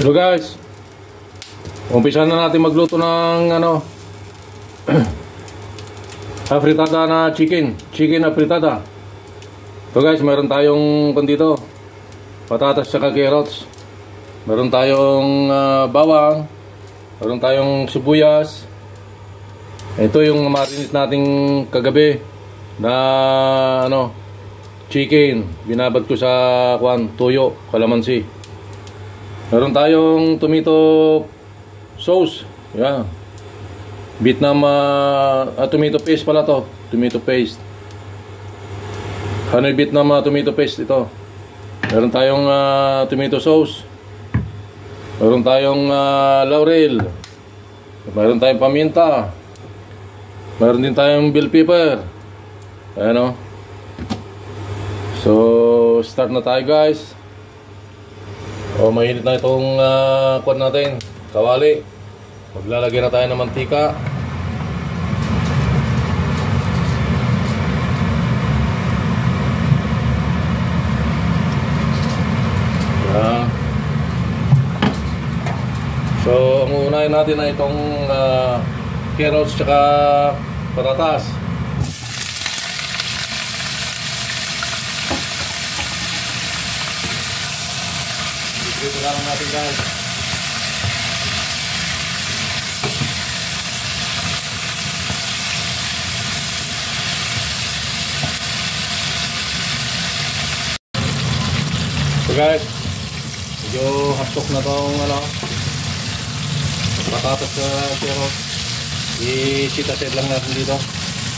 Hello guys, umpisa na natin magluto ng afritada na chicken afritada. So guys, meron tayong dito patatas at carrots, meron tayong bawang, meron tayong sibuyas. Ito yung marinate nating kagabi na chicken, binabad ko sa tuyo, kalamansi. Meron tayong tomato sauce. Yan. Vietnam tomato paste pala to. Tomato paste. Hanoi Vietnam tomato paste ito. Meron tayong tomato sauce. Meron tayong laurel. Meron tayong paminta. Meron din tayong bell pepper. Ayan o. So, start na tayo guys. Mainit na itong kwan natin, kawali. Maglalagay na tayo ng mantika. Yan. So, ang unahin natin na itong carrots tsaka patatas. Dito lang natin guys. So guys, medyo haptok na tong patatas sa carrot. I-sita-set lang natin dito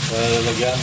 sa lagyan.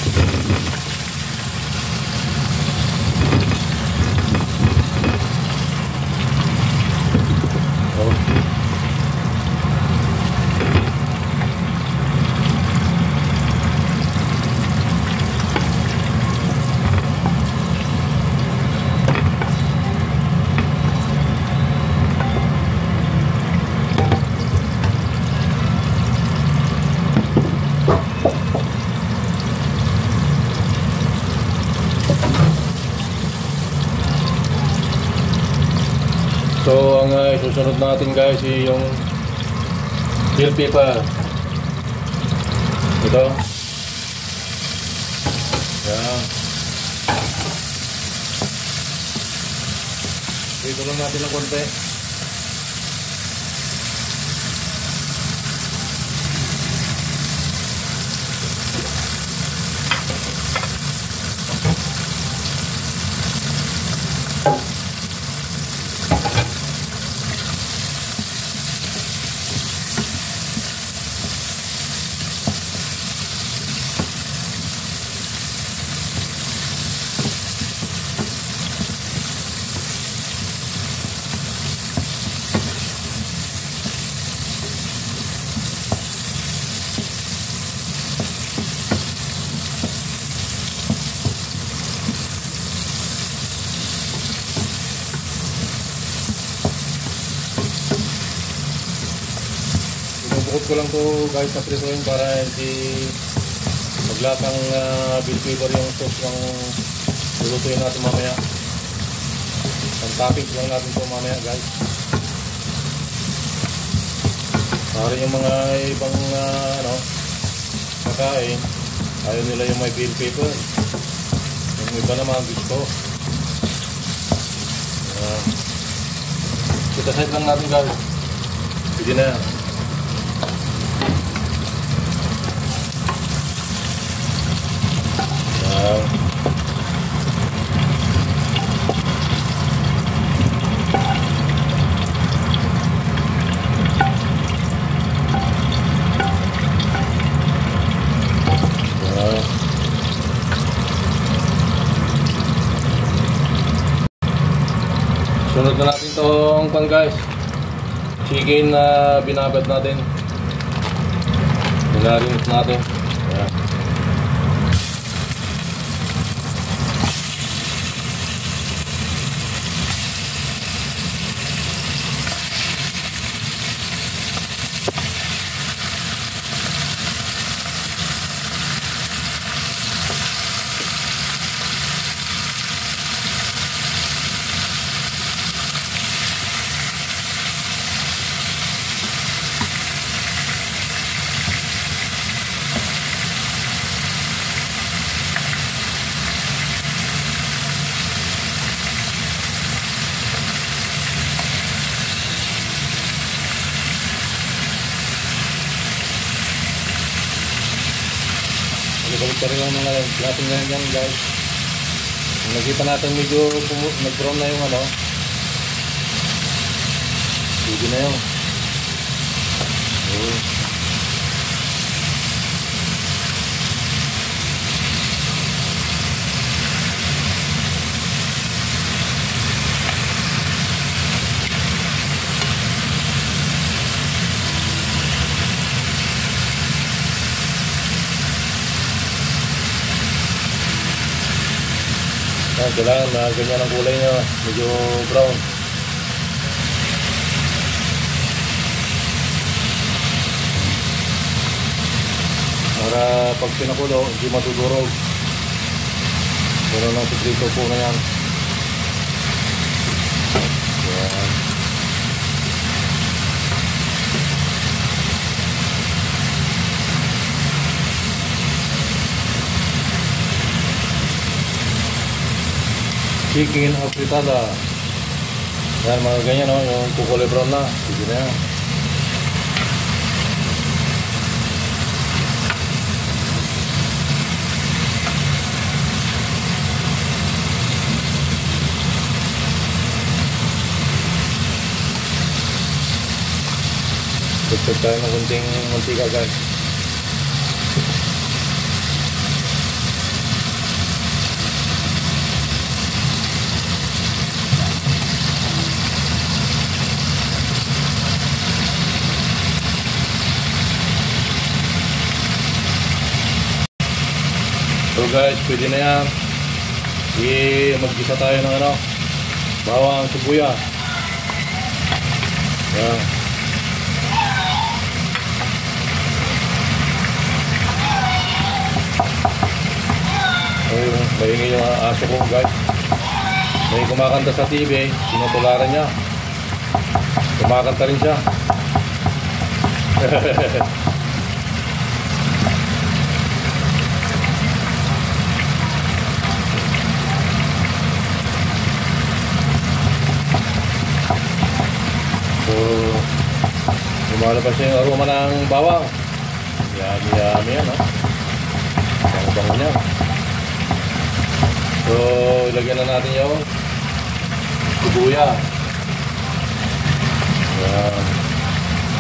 So ang isusunod natin guys yung bell pepper. Ito. Yan. Dito lang natin ng konti. Bukod ko lang to guys sa prituin para hindi maglasang bell pepper yung sauce ng lulutuin natin mamaya. Ang topping lang natin to mamaya guys. Para yung mga ibang kakain, ayaw nila yung may bell pepper. Yung iba naman gusto. Kita-set lang natin guys. Pwede na yan. Sunod na natin itong guys, chicken na binabad natin. Binarinit natin. Ayan. balik pa rin ang mga natin ganyan guys. Nakita natin medyo nag-brown na yung ano. Sige na yun. Kailangan na ganyan ang kulay niya, medyo brown. Para pag pinakulo, hindi matudurog. Pero ng sikrito po na yan. Yan. Chicken afritada. Yan mga ganyan, no? Yung kukulay brown na. Sige na yan. Dagdag tayo ng kunting mantika guys. So guys, pwede na yan. Mag-gisa tayo ng ano, bawang sibuyas. Yan. Maingay yung aso ko guys. May kumakanta sa TV, sinutularan niya. Kumakanta rin siya. So, lumalabas yung aroma ng bawang. Yummy yan, ha? Bango-bango niya. So, ilagyan na natin yung sibuyas. Yan.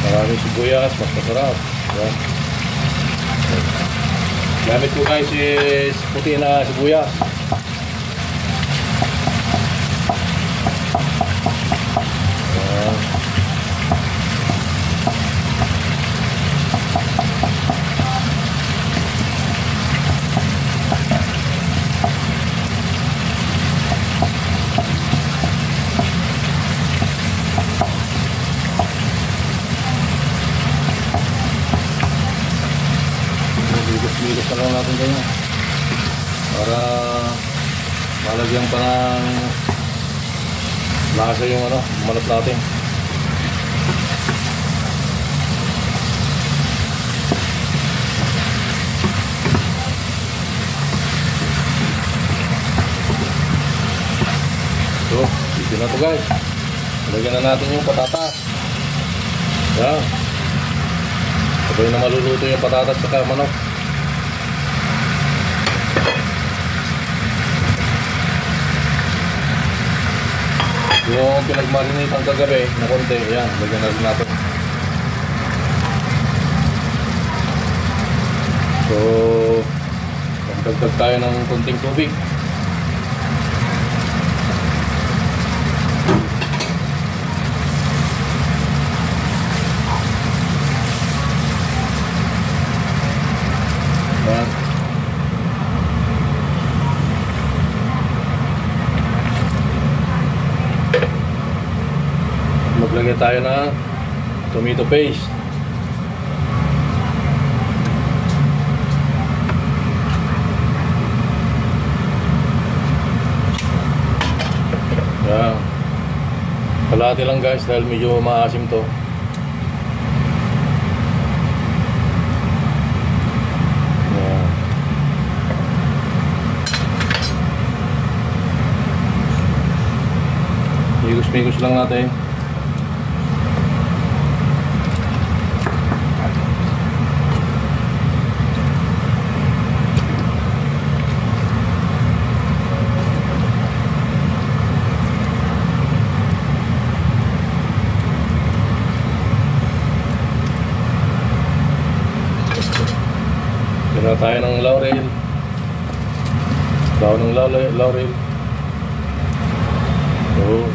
Maraming sibuyas, mas masarap. Yan. Gamit ko guys is puti na sibuyas. Yan. Milos na lang natin ganyan para malagyan pa ng lasa yung ano, malat natin. So, ito na to guys. Lagyan na natin yung patatas. Yan. Sabay na maluluto yung patatas sa manok. Yung pinagmarinate ang kagabi na konti, yan, lagyan na rin natin. So, magdagdag tayo ng konting tubig. Yan. Maglagay tayo ng tomato paste. Yan. Kalahati lang guys dahil medyo maasim to. Yan. Migos-migos lang natin. Tayo ng laurel. Daw ng laurel. So,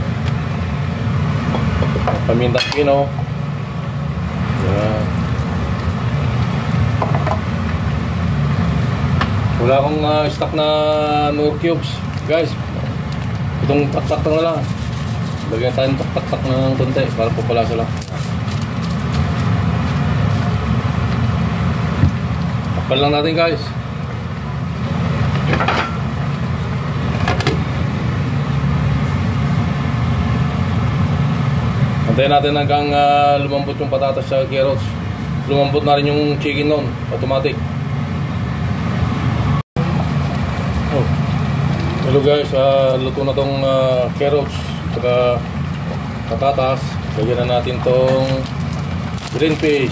pamintang pino. Yan. Wala akong stock na Knorr cubes, guys. Itong tak-tak na lang. Lagyan tayo ng tak-tak ng konti para pupulasa lang. Takpan lang natin, guys. Antayin natin hanggang lumambot yung patatas sa carrots. Lumambot na rin yung chicken nun, automatic. Oh. Hello guys, luto na tong carrots saka patatas. Lagyan na natin tong green peas.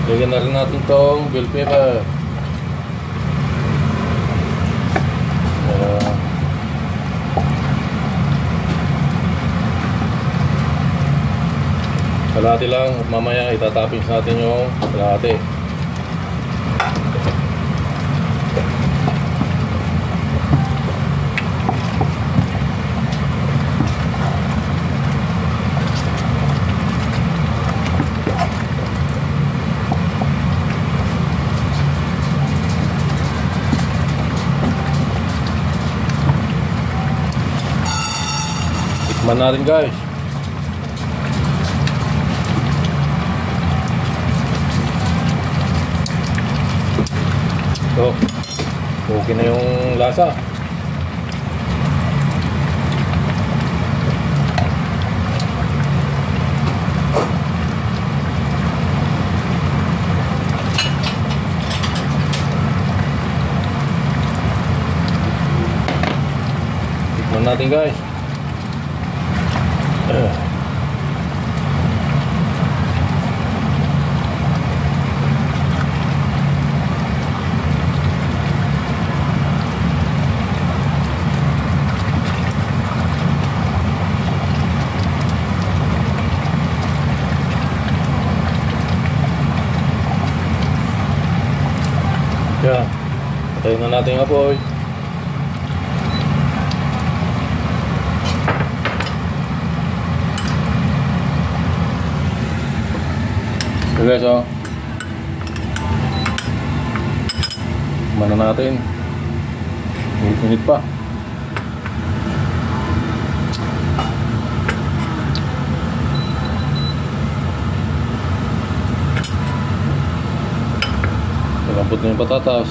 Lagyan na rin natin tong bell pepper. Kalahati lang at mamaya itatapping sa natin yung kalahati. Tikman natin guys. So, okay na yung lasa. Tikman natin guys. Kaya, patayin na natin yung apoy. So guys, mana natin. Minit pa. Malambot na yung patatas.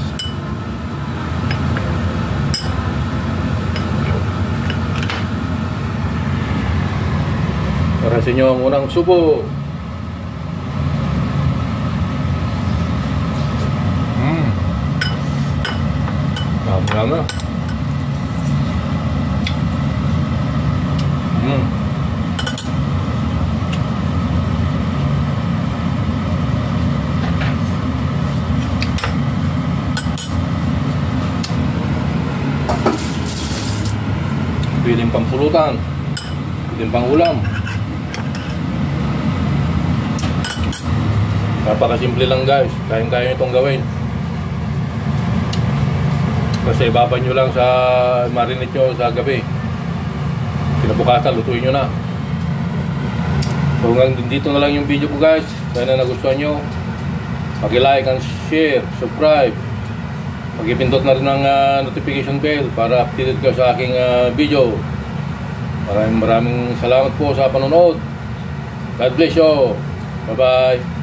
Para sa inyo ang unang subo. Lama. Pwedeng pampulutan, pwedeng pang ulam. Napakasimple lang guys, kayang-kaya itong gawin. Kasi ibaban nyo lang sa marinate nyo sa gabi. Kinabukasan, lutuin nyo na. So hanggang dito na lang yung video ko guys. Sana nagustuhan nyo. Pag-like and share, subscribe. Pag-ipindot na rin ng notification bell para updated ka sa aking video. Maraming salamat po sa panonood. God bless you. Bye bye.